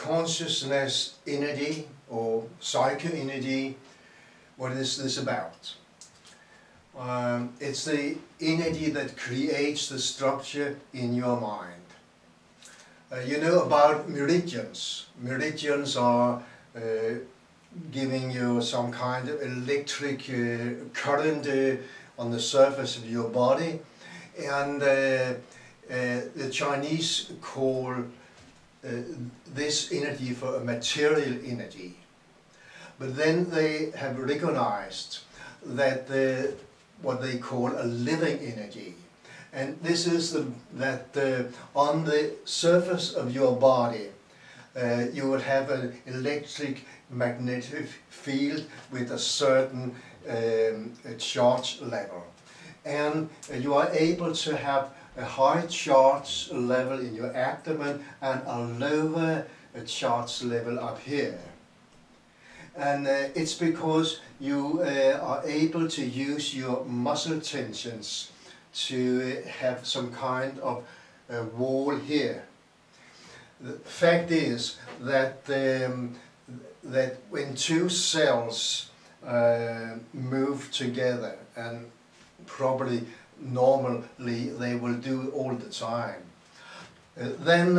consciousness energy or psycho-energy. What is this about? It's the energy that creates the structure in your mind. You know about meridians. Meridians are giving you some kind of electric current on the surface of your body, and the Chinese call this energy for a material energy. But then they have recognized that what they call a living energy. And this is that on the surface of your body you will have an electric magnetic field with a certain charge level. And you are able to have a high charge level in your abdomen and a lower charge level up here. And it's because you are able to use your muscle tensions to have some kind of wall here. The fact is that that when two cells move together, and probably normally they will do all the time, then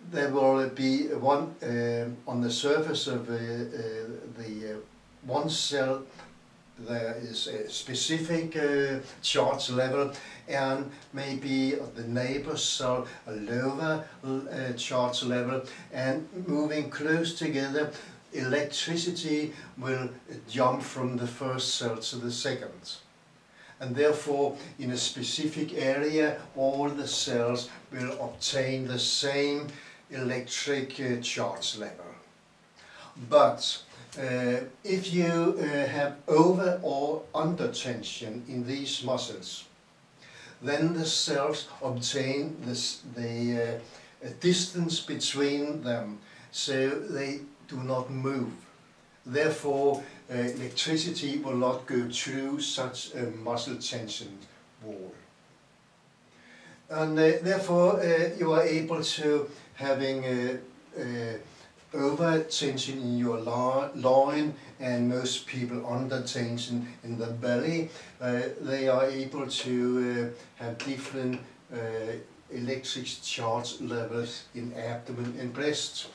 there will be one on the surface of the one cell. There is a specific charge level, and maybe the neighbor cell a lower charge level, and moving close together, electricity will jump from the first cell to the second. And therefore, in a specific area, all the cells will obtain the same electric charge level. But if you have over or under tension in these muscles, then the cells obtain the distance between them, so they do not move. Therefore, electricity will not go through such a muscle tension wall. And therefore you are able to having over tension in your loin, and most people under tension in the belly. They are able to have different electric charge levels in abdomen and breast.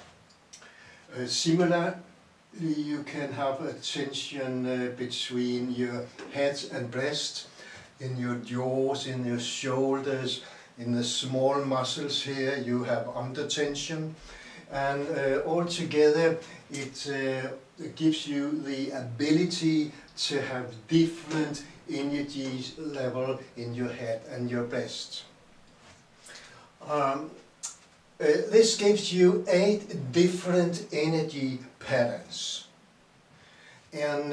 Similarly, you can have a tension between your head and breast, in your jaws, in your shoulders, in the small muscles here you have under tension. And altogether it gives you the ability to have different energy level in your head and your breast. This gives you 8 different energy patterns, and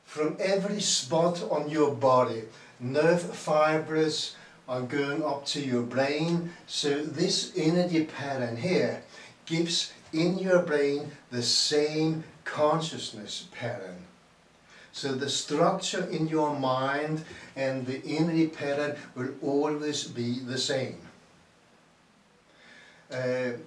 from every spot on your body, nerve fibers are going up to your brain, so this energy pattern here gives in your brain the same consciousness pattern. So the structure in your mind and the energy pattern will always be the same.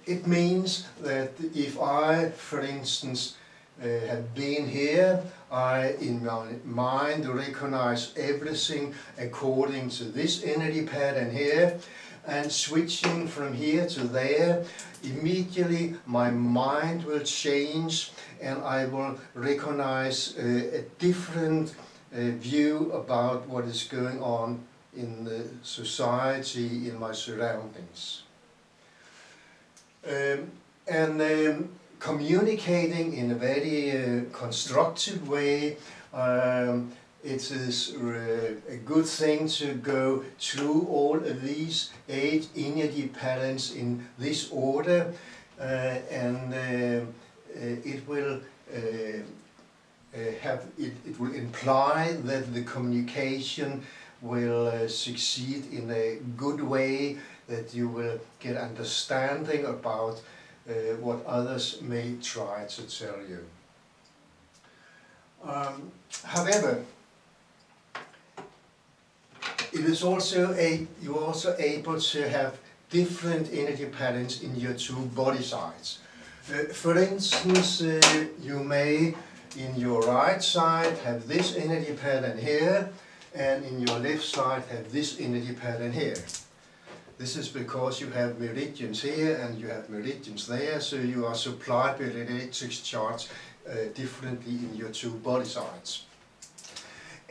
It means that if I, for instance, have been here, I in my mind recognize everything according to this energy pattern here, and switching from here to there, immediately my mind will change and I will recognize a different view about what is going on in the society, in my surroundings. Communicating in a very constructive way, it is a good thing to go through all of these 8 energy patterns in this order, and it will it will imply that the communication will succeed in a good way, that you will get understanding about what others may try to tell you. However, it is also you're also able to have different energy patterns in your two body sides. For instance, you may in your right side have this energy pattern here, and in your left side have this energy pattern here. This is because you have meridians here and you have meridians there, so you are supplied with electric charge differently in your two body sides.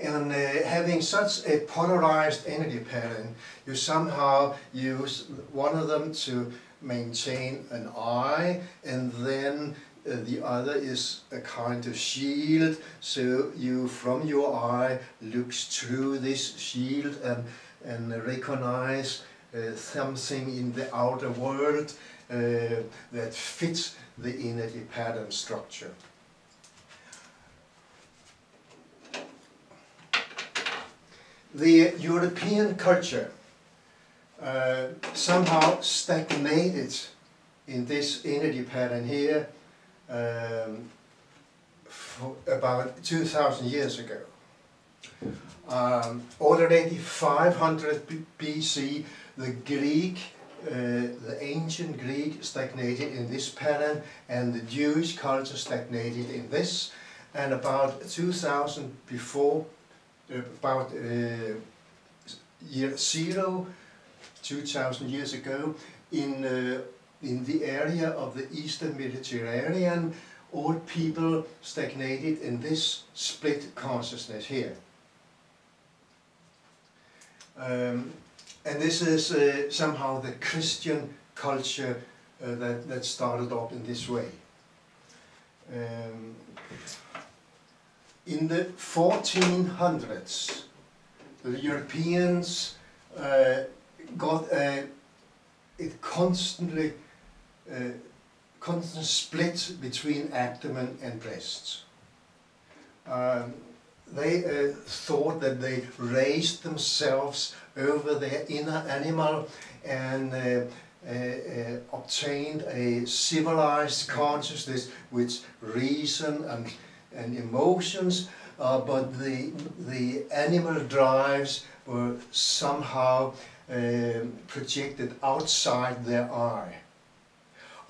And having such a polarized energy pattern, you somehow use one of them to maintain an eye, and then the other is a kind of shield, so you from your eye looks through this shield and recognize something in the outer world that fits the energy pattern structure. The European culture somehow stagnated in this energy pattern here for about 2,000 years ago. Already 500 BC, the ancient Greek stagnated in this pattern, and the Jewish culture stagnated in this, and about 2000 before, about year 0, 2000 years ago, in the area of the Eastern Mediterranean, all people stagnated in this split consciousness here. And this is somehow the Christian culture that started up in this way. In the 1400s, the Europeans got a constant split between abdomen and breasts. They thought that they raised themselves over their inner animal and obtained a civilized consciousness with reason and emotions, but the animal drives were somehow projected outside their eye.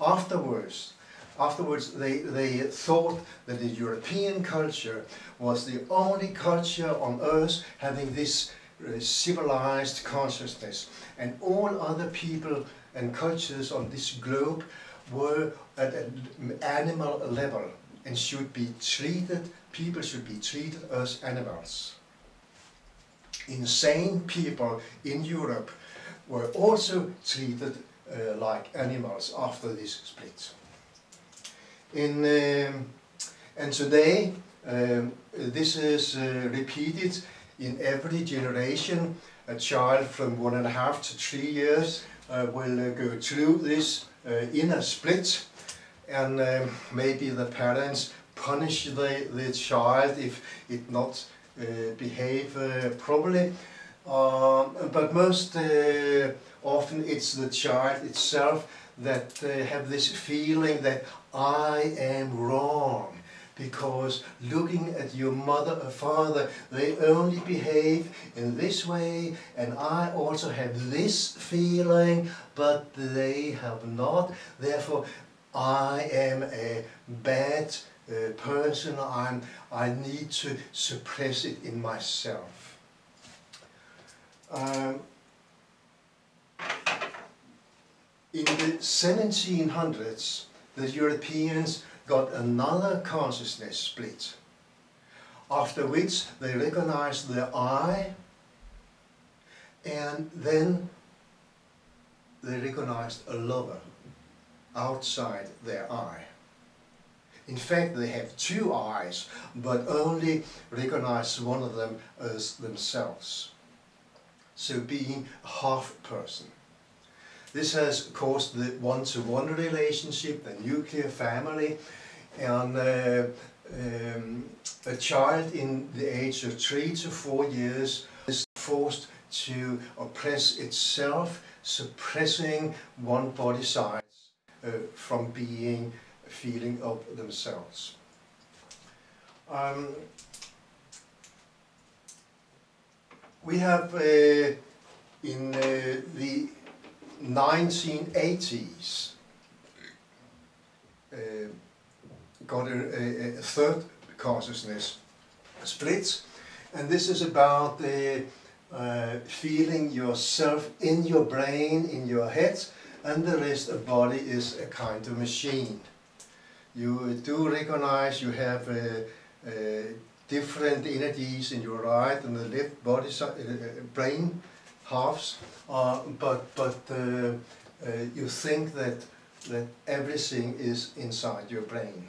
Afterwards they thought that the European culture was the only culture on earth having this civilized consciousness, and all other people and cultures on this globe were at an animal level and should be treated, people should be treated as animals. Insane people in Europe were also treated like animals after this split. And today this is repeated in every generation. A child from 1.5 to 3 years will go through this inner split, and maybe the parents punish the child if it not behave properly. But most often it's the child itself that have this feeling that I am wrong, because looking at your mother or father, they only behave in this way, and I also have this feeling, but they have not. Therefore, I am a bad person. I need to suppress it in myself. In the 1700s, the Europeans got another consciousness split, after which they recognized their eye, and then they recognized a lover outside their eye. In fact, they have two eyes, but only recognize one of them as themselves. So being a half person. This has caused the one-to-one relationship, the nuclear family, and a child in the age of 3 to 4 years is forced to oppress itself, suppressing one body side from being a feeling of themselves. We have in the 1980s got a third consciousness split, and this is about feeling yourself in your brain, in your head, and the rest of the body is a kind of machine. You do recognize you have different energies in your right and the left body brain halves, but you think that everything is inside your brain.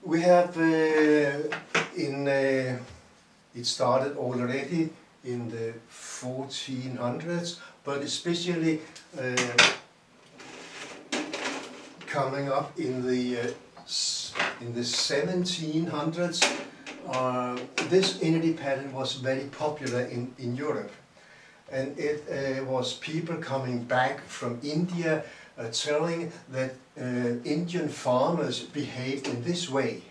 We have it started already in the 1400s, but especially coming up in the 1700s, this energy pattern was very popular in Europe, and it was people coming back from India telling that Indian farmers behaved in this way.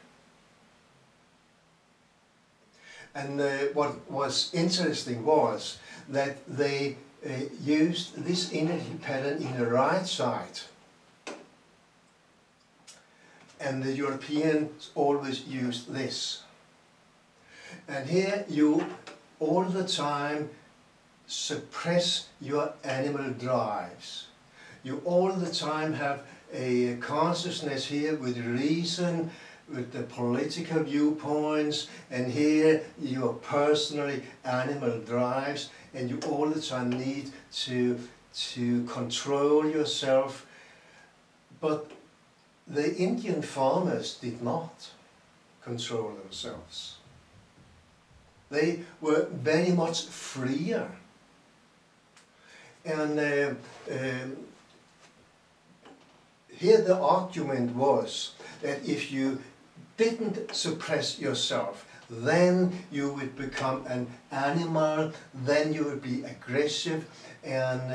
And what was interesting was that they used this energy pattern in the right side, and the Europeans always used this. And here you all the time suppress your animal drives. You all the time have a consciousness here with reason, with the political viewpoints, and here your personally animal drives, and you all the time need to control yourself. But the Indian farmers did not control themselves. They were very much freer. And here the argument was that if you didn't suppress yourself, then you would become an animal, then you would be aggressive and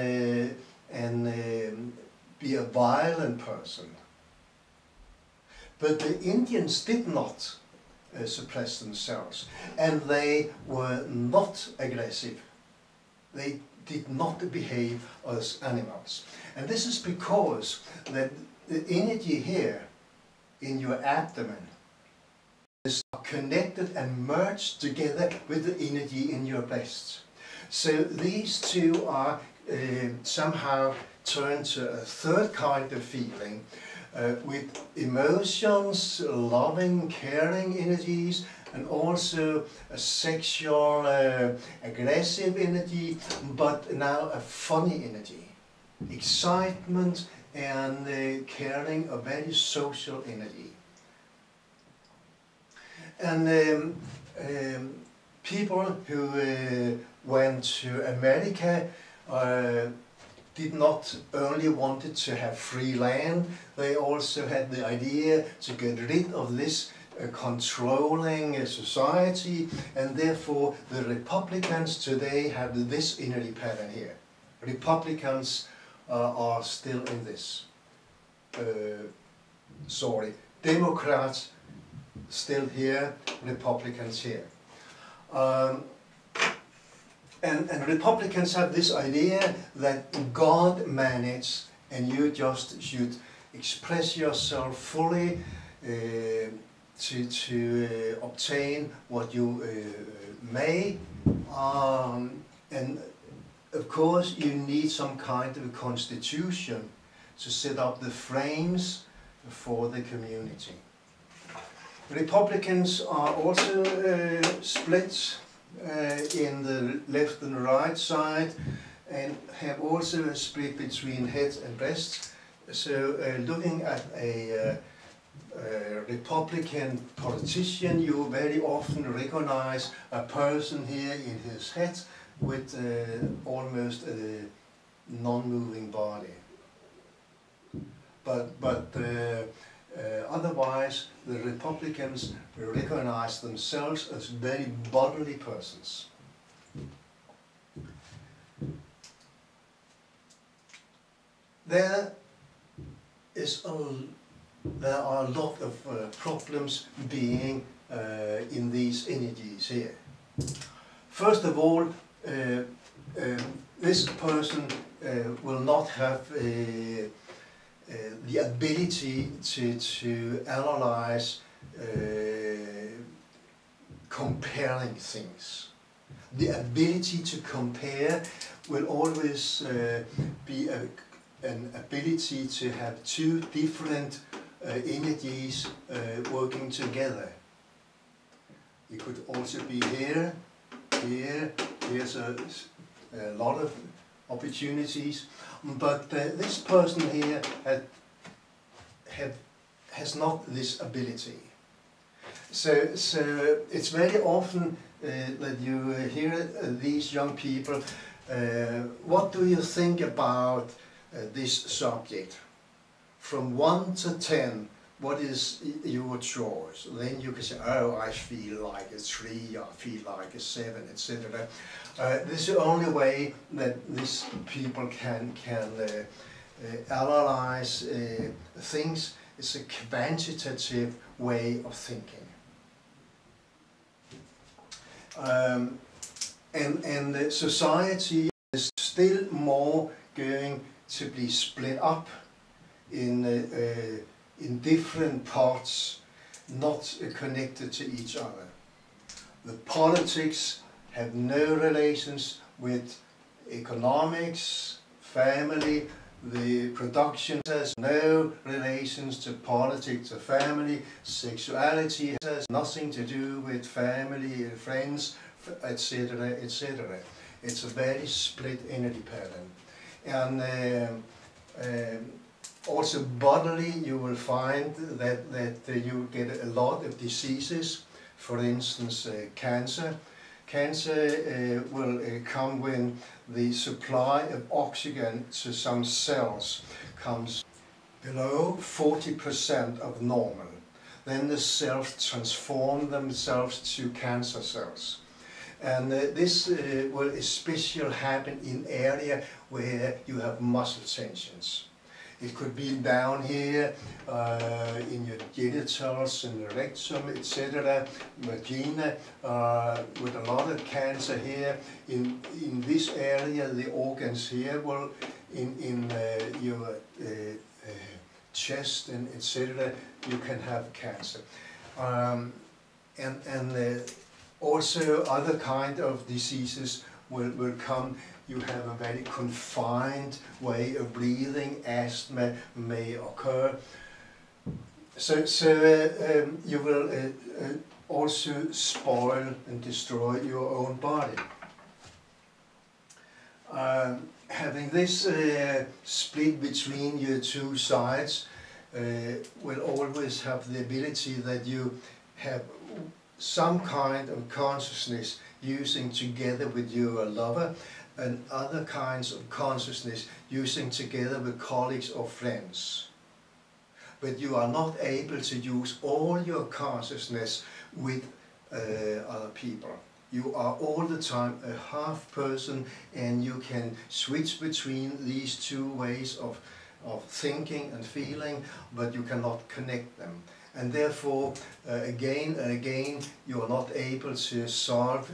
be a violent person. But the Indians did not suppress themselves, and they were not aggressive. They did not behave as animals. And this is because that the energy here in your abdomen is connected and merged together with the energy in your breast. So these two are somehow turned to a third kind of feeling, with emotions, loving, caring energies, and also a sexual, aggressive energy, but now a funny energy. Excitement and caring, a very social energy. And people who went to America did not only wanted to have free land, they also had the idea to get rid of this controlling society, and therefore the Republicans today have this energy pattern here. Republicans are still in this. Democrats still here, Republicans here. And Republicans have this idea that God manages and you just should express yourself fully to obtain what you may. And of course you need some kind of a constitution to set up the frames for the community. Republicans are also split in the left and right side, and have also a split between head and breast. So looking at a Republican politician, you very often recognize a person here in his head with almost a non-moving body. But otherwise, the Republicans recognize themselves as very bodily persons. There are a lot of problems being in these energies here. First of all, this person will not have the ability to analyze comparing things. The ability to compare will always be an ability to have two different energies working together. It could also be here, here, there's a lot of opportunities, but this person here has not this ability. So it's very often that you hear these young people, what do you think about this subject? From 1 to 10, what is your choice? Then you can say, oh, I feel like a 3, I feel like a 7, etc. This is the only way that these people can analyze things. It's a quantitative way of thinking. And the society is still more going to be split up in different parts, not connected to each other. The politics have no relations with economics, family. The production has no relations to politics or family. Sexuality has nothing to do with family, friends, etc., etc. It's a very split energy pattern. And also bodily, you will find that you get a lot of diseases. For instance, cancer. Cancer will come when the supply of oxygen to some cells comes below 40% of normal. Then the cells transform themselves to cancer cells. And this will especially happen in area where you have muscle tensions. It could be down here in your genitals, in the rectum, etc. Vagina, with a lot of cancer here. In this area, the organs here will, in your chest and etc. you can have cancer. And also other kind of diseases will come. You have a very confined way of breathing, asthma may occur. So you will also spoil and destroy your own body. Having this split between your two sides will always have the ability that you have some kind of consciousness using together with your lover, and other kinds of consciousness using together with colleagues or friends. But you are not able to use all your consciousness with other people. You are all the time a half person, and you can switch between these two ways of thinking and feeling, but you cannot connect them. And therefore, again and again, you are not able to solve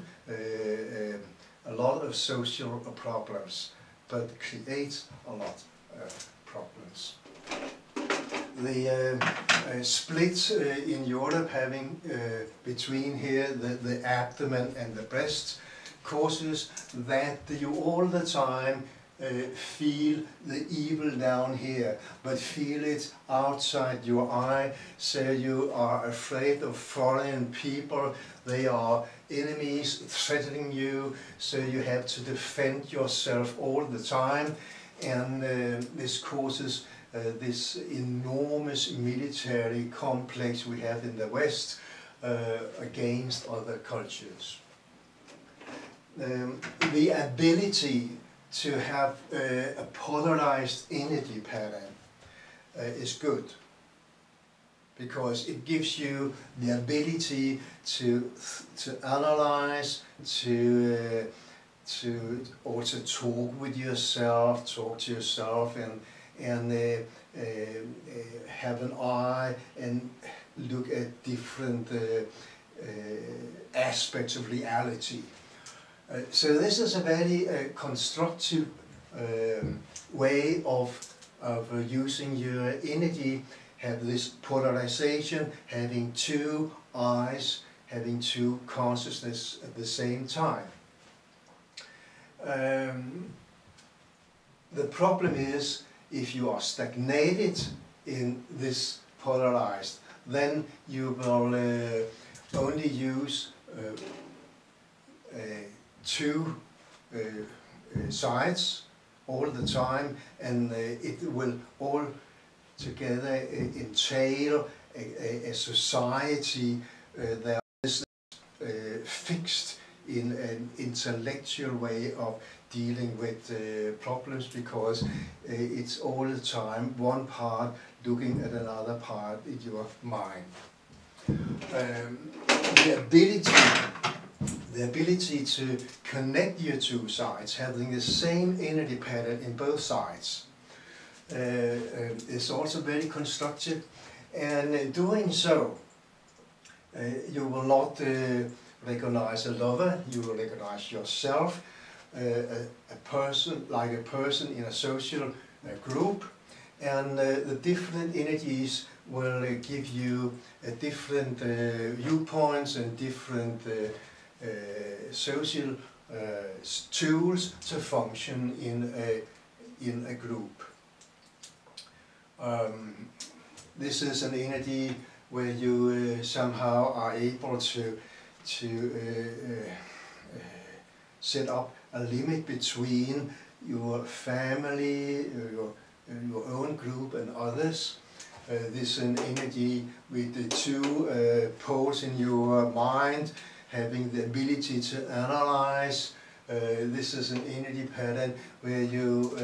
a lot of social problems, but create a lot of problems. The split in Europe, having between here the abdomen and the breast, causes that you all the time feel the evil down here, but feel it outside your eye. So you are afraid of foreign people. They are enemies threatening you, so you have to defend yourself all the time. And this causes this enormous military complex we have in the West against other cultures. The ability to have a polarized energy pattern is good, because it gives you the ability to analyze, to also talk with yourself, talk to yourself, and have an eye and look at different aspects of reality. So this is a very constructive way of using your energy. Have this polarization, having two eyes, having two consciousness at the same time. The problem is, if you are stagnated in this polarized, then you will only use two sides all the time, and it will all together entail a society that is fixed in an intellectual way of dealing with problems, because it's all the time one part looking at another part in your mind. The ability to connect your two sides, having the same energy pattern in both sides, is also very constructive, and doing so you will not recognize a lover, you will recognize yourself, a person in a social group, and the different energies will give you different viewpoints and different social tools to function in a group. This is an energy where you somehow are able to set up a limit between your family, your own group and others. This is an energy with the two poles in your mind, having the ability to analyze. This is an energy pattern where you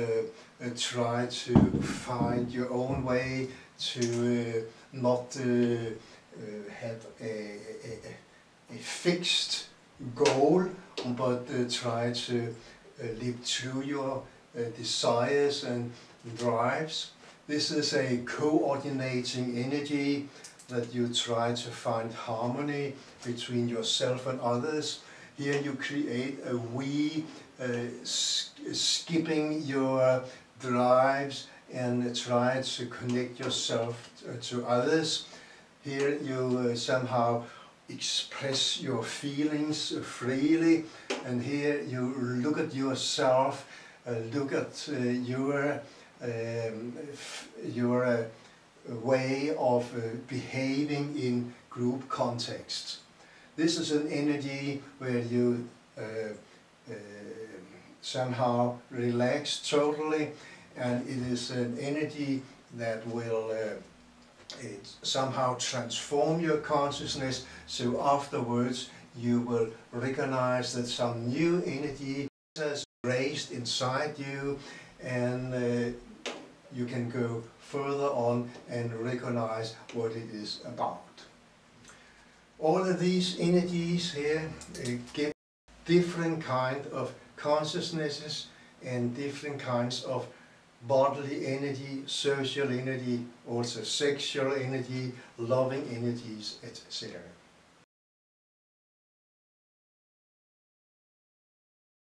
try to find your own way to not have a fixed goal, but try to live through your desires and drives. This is a coordinating energy that you try to find harmony between yourself and others. Here you create a we, skipping your drives and try to connect yourself to others. Here you somehow express your feelings freely, and here you look at yourself, look at your way of behaving in group contexts. This is an energy where you somehow relax totally, and it is an energy that will somehow transform your consciousness, so afterwards you will recognize that some new energy has raised inside you, and you can go further on and recognize what it is about. All of these energies here give different kind of consciousnesses and different kinds of bodily energy, social energy, also sexual energy, loving energies, etc.